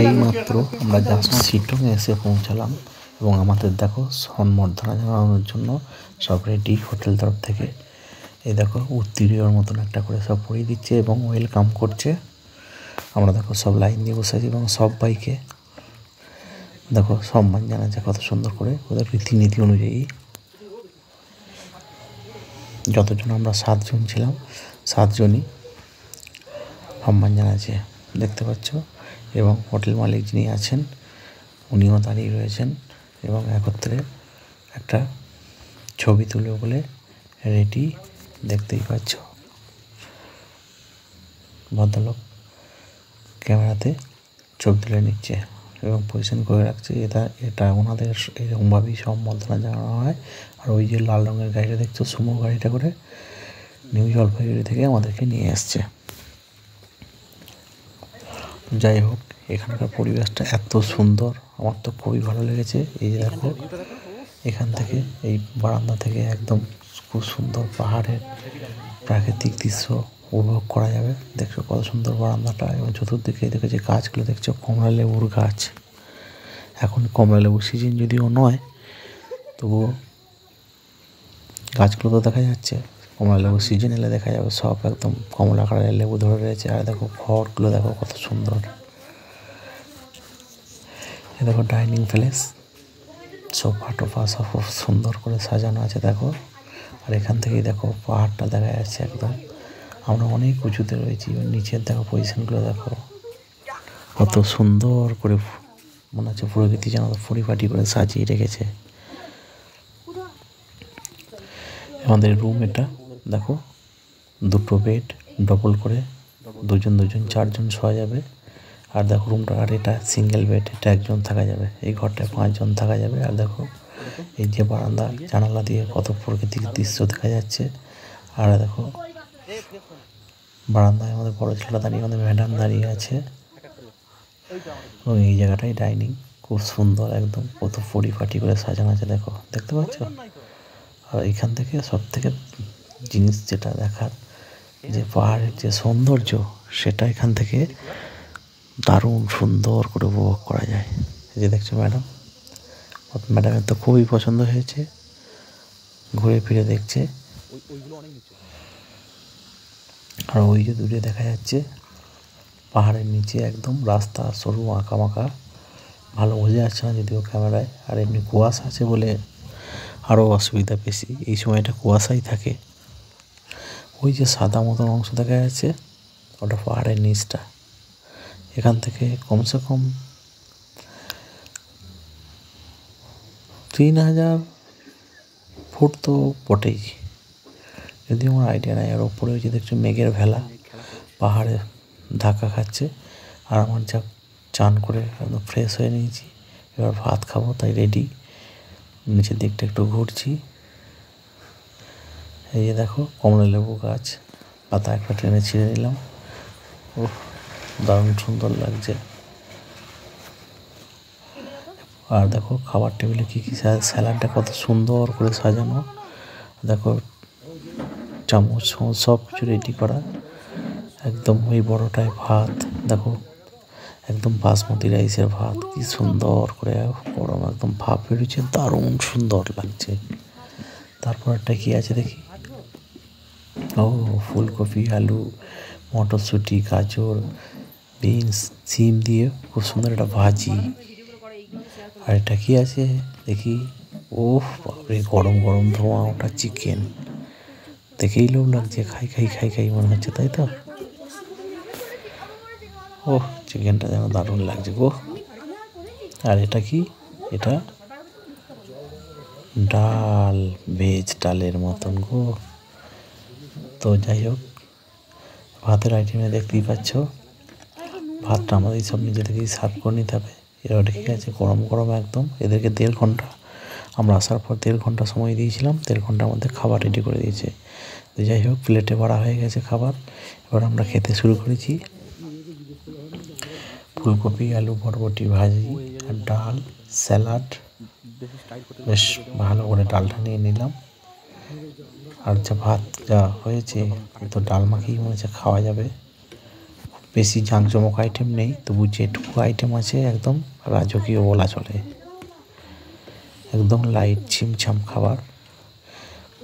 এইমাত্র আমরা জাস্ট শিটংয়ে এসে পৌঁছালাম এবং আমাদের দেখো সম্বর্ধনা জানানোর জন্য সব রেডি হোটেল তরফ থেকে। এই দেখো উত্তীর্ণর মতন একটা করে সব পরিয়ে দিচ্ছে এবং ওয়েলকাম করছে। আমরা দেখো সব লাইন দিয়ে বসে আছি এবং সব বাইকে দেখো সম্মান জানাচ্ছে কত সুন্দর করে ওদের রীতিনীতি অনুযায়ী। যতজন আমরা 7 জন ছিলাম 7 জনই সম্মান জানাচ্ছে দেখতে পাচ্ছ। এবং হোটেল মালিক যিনি আছেন উনিও দাঁড়িয়ে রয়েছেন এবং একত্রে একটা ছবি তুলবে বলে রেডি দেখতেই পাচ্ছ। ভদ্রলোক ক্যামেরাতে ছবি তুলে নিচ্ছে এবং পজিশন করে রাখছে। এটা ওনাদের এরকমভাবেই সম্বর্ধনা জানানো হয়। আর ওই যে লাল রঙের গাড়িটা দেখছো সুমো গাড়িটা করে নিউ জলপাইগুড়ি থেকে আমাদেরকে নিয়ে আসছে। যাই হোক এখানকার পরিবেশটা এত সুন্দর, আমার তো খুবই ভালো লেগেছে। এই যে দেখো এখান থেকে এই বারান্দা থেকে একদম খুব সুন্দর পাহাড়ের প্রাকৃতিক দৃশ্য উপভোগ করা যাবে। দেখছো কত সুন্দর বারান্দাটা এবং চতুর্দিকে দেখে যে গাছগুলো দেখছো কমলা লেবুর গাছ। এখন কমলা লেবুর সিজন যদিও নয় তবুও গাছগুলো তো দেখা যাচ্ছে। কমলা লেবুর সিজন এলে দেখা যাবে সব একদম কমলা কালারের লেবু ধরে রয়েছে। আর দেখো ঘরগুলো দেখো কত সুন্দর। এ দেখো ডাইনিং প্লেস, সোফা টোফা সব খুব সুন্দর করে সাজানো আছে দেখো। আর এখান থেকেই দেখো পাহাড়টা দেখা যাচ্ছে একদম। আমরা অনেক উঁচুতে রয়েছি, নিচের দেখো পজিশনগুলো দেখো কত সুন্দর করে মনে হচ্ছে প্রকৃতি যেন পরিপাটি করে সাজিয়ে রেখেছে। আমাদের রুম এটা দেখো, 2টো বেড ডবল করে 2জন 4 জন শোয়া যাবে। আর দেখো রুমটা, আর এটা সিঙ্গেল বেড, এটা 1 জন থাকা যাবে। এই ঘরটায় 5 জন থাকা যাবে। আর দেখো এই যে বারান্দা জানালা দিয়ে কত প্রাকৃতিক দৃশ্য দেখা যাচ্ছে। আর দেখো বারান্দায় আমাদের বড় ছেলেটা দাঁড়িয়ে, আমাদের ম্যাডাম দাঁড়িয়ে আছে এবং এই জায়গাটাই ডাইনিং খুব সুন্দর একদম কত পরিপাটি করে সাজানো আছে দেখো, দেখতে পাচ্ছ। আর এখান থেকে সব থেকে জিনিস যেটা দেখার, যে পাহাড়ের যে সৌন্দর্য সেটা এখান থেকে দারুণ সুন্দর করে উপভোগ করা যায়। এই যে দেখছো ম্যাডামের তো খুবই পছন্দ হয়েছে, ঘুরে ফিরে দেখছে। আর ওই যে দূরে দেখা যাচ্ছে পাহাড়ের নিচে একদম রাস্তা সরু আঁকা মাঁকা, ভালো বোঝা যাচ্ছে না যদিও ক্যামেরায়। আর এমনি কুয়াশা আছে বলে আরও অসুবিধা বেশি, এই সময়টা কুয়াশাই থাকে। ওই যে সাদা মতন অংশ দেখা যাচ্ছে ওটা পাহাড়ের নিচটা। এখান থেকে কমসে কম 3000 ফুট তো বটেই, যদি আমার আইডিয়া নাই। আর ওপরে ওই যে দেখছো মেঘের ভেলা পাহাড়ে ধাক্কা খাচ্ছে। আর আমার যা চান করে একদম ফ্রেশ হয়ে নিয়েছি, এবার ভাত খাবো তাই রেডি। নিচের দিকটা একটু ঘুরছি। এই যে দেখো কমলা লেবু গাছ, পাতা একটা টেনে ছিঁড়ে নিলাম। ও দারুণ সুন্দর লাগছে। আর দেখো খাবার টেবিলে কী কী স্যালাডটা কত সুন্দর করে সাজানো, দেখো চামচ সব কিছু রেডি করা। একদম ওই বড়টায় ভাত দেখো, একদম বাসমতি রাইসের ভাত, কি সুন্দর করে গরম একদম ভাপ বেরোচ্ছে, দারুণ সুন্দর লাগছে। তারপর একটা কি আছে দেখি, ও ফুলকপি, আলু, মটরশুঁটি, গাজর, বিনস, সিম দিয়ে খুব সুন্দর একটা ভাজি। আর এটা কি আছে দেখি, ওহ বাপরে গরম গরম ধোঁয়া ওটা চিকেন, দেখেই লোভ লাগছে, খাই মনে হচ্ছে, তাই তো। ওহ চিকেনটা যেন দারুণ লাগছে গো। আর এটা কি, এটা ডাল, ভেজ ডালের মতন গো। তো যাই হোক ভাতের আইটেমে দেখতেই পাচ্ছ, ভাতটা আমাদের সব নিজে থেকেই সার্ভ করে নিতে হবে। এবার ঠিক আছে গরম গরম একদম। এদেরকে 1.5 ঘন্টা, আমরা আসার পর 1.5 ঘন্টা সময় দিয়েছিলাম, 1.5 ঘন্টার মধ্যে খাবার রেডি করে দিয়েছে। তো যাই হোক প্লেটে ভরা হয়ে গেছে খাবার। এবার আমরা খেতে শুরু করেছি। ফুলকপি, আলু, বরবটি ভাজি আর ডাল, স্যালাড, বেশ ভালো করে ডালটা নিয়ে নিলাম। আর যা ভাত যা হয়েছে তো ডাল মাখিয়ে মনে হচ্ছে খাওয়া যাবে, বেশি জাঁকজমক আইটেম নেই, তবু যেটুকু আইটেম আছে একদম রাজকীয় বলা চলে। একদম লাইট ছিমছাম খাবার।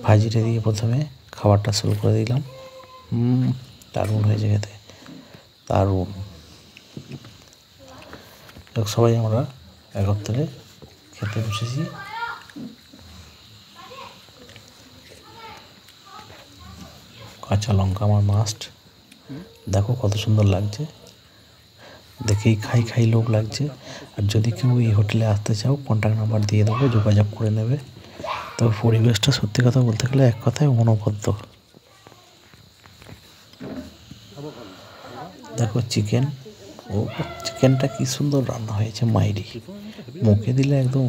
ভাজিটা দিয়ে প্রথমে খাবারটা শুরু করে দিলাম। দারুণ হয়েছে খেতে, দারুণ। সবাই আমরা একত্রে খেতে বসেছি। কাঁচা লঙ্কা আমার মাস্ট। দেখো কত সুন্দর লাগছে, দেখেই খাই খাই লোভ লাগছে। আর যদি কেউ এই হোটেলে আসতে চাও, কন্ট্যাক্ট নাম্বার দিয়ে দেবো, যোগাযোগ করে নেবে। তবে পরিবেশটা সত্যি কথা বলতে গেলে এক কথায় অনবদ্য। দেখো চিকেন, চিকেনটা কি সুন্দর রান্না হয়েছে মাইরি। মুখে দিলে একদম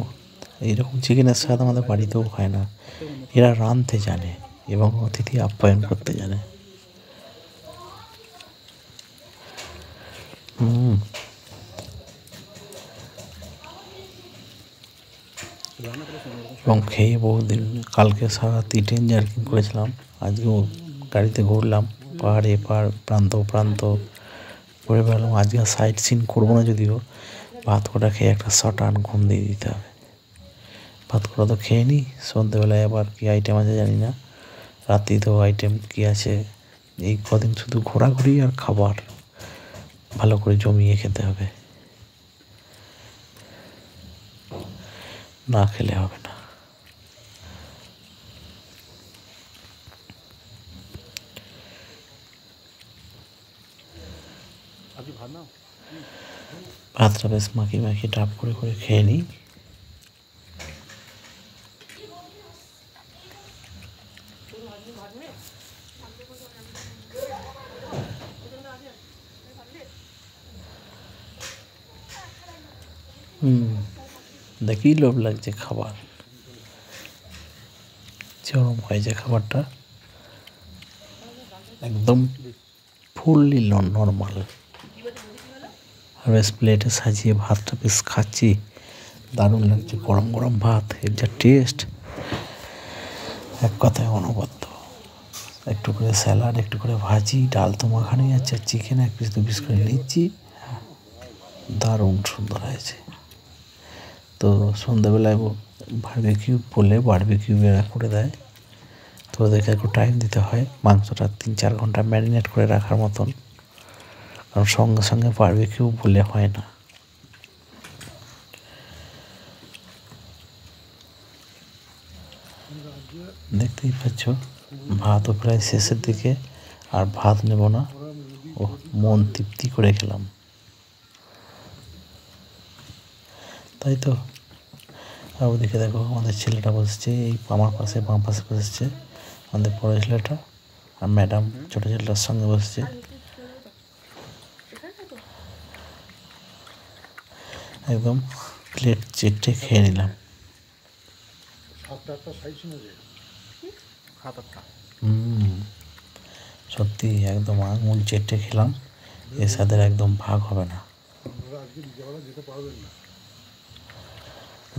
এইরকম চিকেনের স্বাদ আমাদের বাড়িতেও হয় না। এরা রাঁধতে জানে এবং অতিথি আপ্যায়ন করতে জানে। এবং খেয়ে বহুদিন, কালকে সারারাতি ট্রেন জার্কিং করেছিলাম, আজকেও গাড়িতে ঘুরলাম পাহাড়ে পাহাড়, প্রান্ত প্রান্ত ঘুরে বেড়ালাম। আজকে সাইট সিন করবো না, যদিও ভাত কটা খেয়ে একটা শটান ঘুম দিয়ে দিতে হবে। ভাত কটা তো খেয়ে নিই, সন্ধ্যেবেলায় আবার কী আইটেম আছে জানি না, রাত্রিতেও আইটেম কী আছে। এই কদিন শুধু ঘোরাঘুরি আর খাবার ভালো করে জমিয়ে খেতে হবে, না খেলে হবে না। ভাতটা বেশ মাখিয়ে মাখিয়ে ডাব করে করে খেয়ে নিই। দেখেই লোভ লাগছে খাবার, চরম হয়েছে খাবারটা, একদম ফুললি নর্মাল। আর বেশ প্লেটে সাজিয়ে ভাতটা বেশ খাচ্ছি, দারুণ লাগছে। গরম গরম ভাত, এর যা টেস্ট এক কথায় অনবদ্য। একটু করে স্যালাড, একটু করে ভাজি, ডাল তো মাখানো যাচ্ছে, আর চিকেন এক পিস দু পিস করে নিচ্ছি। দারুণ সুন্দর হয়েছে। তো সন্ধ্যাবেলায় বারবিকিউ বললে বারবিকিউ এরা করে দেয়, তো ওদেরকে একটু টাইম দিতে হয় মাংসটা 3-4 ঘন্টা ম্যারিনেট করে রাখার মতন, কারণ সঙ্গে সঙ্গে বারবিকিউ বলে হয় না। দেখতেই পাচ্ছ ভাতও প্রায় শেষের দিকে, আর ভাত নেব না, ও মন তৃপ্তি করে খেলাম, তাই তো। আর ওদিকে দেখো আমাদের ছেলেটা বসছে, এই আমার পাশে বাম পাশে বসছে আমাদের বড় ছেলেটা, আর ম্যাডাম ছোটো ছেলেটার সঙ্গে বসছে। একদম প্লেট চেটে খেয়ে নিলাম। সত্যি একদম আঙুল চেটে খেলাম, এর সাথে একদম ভাগ হবে না।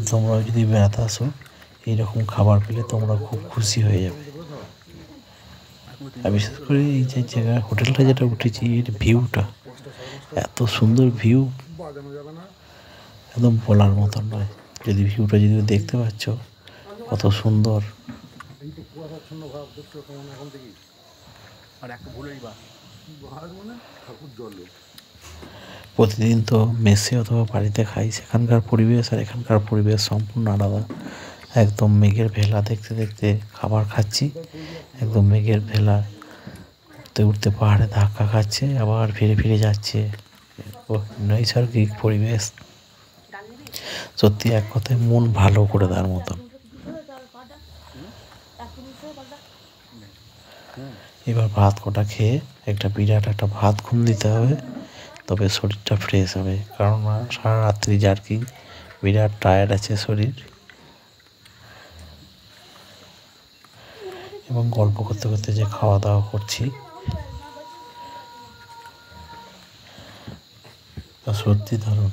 তোমরাও যদি বেড়াতে আসো, এইরকম খাবার পেলে তোমরা খুব খুশি হয়ে যাবে। আর বিশেষ করে এই যে জায়গায় হোটেলটা যেটা উঠেছি, এর ভিউটা এত সুন্দর, ভিউ একদম বলার মতন নয়। যদি ভিউটা যদি দেখতে পাচ্ছ কত সুন্দর। প্রতিদিন তো মেসে অথবা বাড়িতে খাই, সেখানকার পরিবেশ আর এখানকার পরিবেশ সম্পূর্ণ আলাদা। একদম মেঘের ভেলা দেখতে দেখতে খাবার খাচ্ছি, একদম মেঘের ভেলা উঠতে উঠতে পাহাড়ে ধাক্কা খাচ্ছে, আবার ফিরে ফিরে যাচ্ছে। নৈসর্গিক পরিবেশ সত্যি এক কথায় মন ভালো করে দেওয়ার মতন। এবার ভাত কটা খেয়ে একটা বিরাট একটা ভাত ঘুম দিতে হবে, তবে শরীরটা ফ্রেশ হবে, কারণ সারা রাত্রি জার্কিং, বিরাট টায়ার্ড আছে শরীর। এবং গল্প করতে করতে যে খাওয়া দাওয়া করছি, তা সত্যি দারুণ।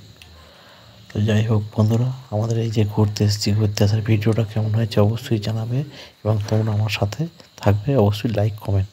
তো যাই হোক বন্ধুরা, আমাদের এই যে ঘুরতে এসেছি, ঘুরতে আসার ভিডিওটা কেমন হয়েছে অবশ্যই জানাবে, এবং তোমরা আমার সাথে থাকবে, অবশ্যই লাইক কমেন্ট।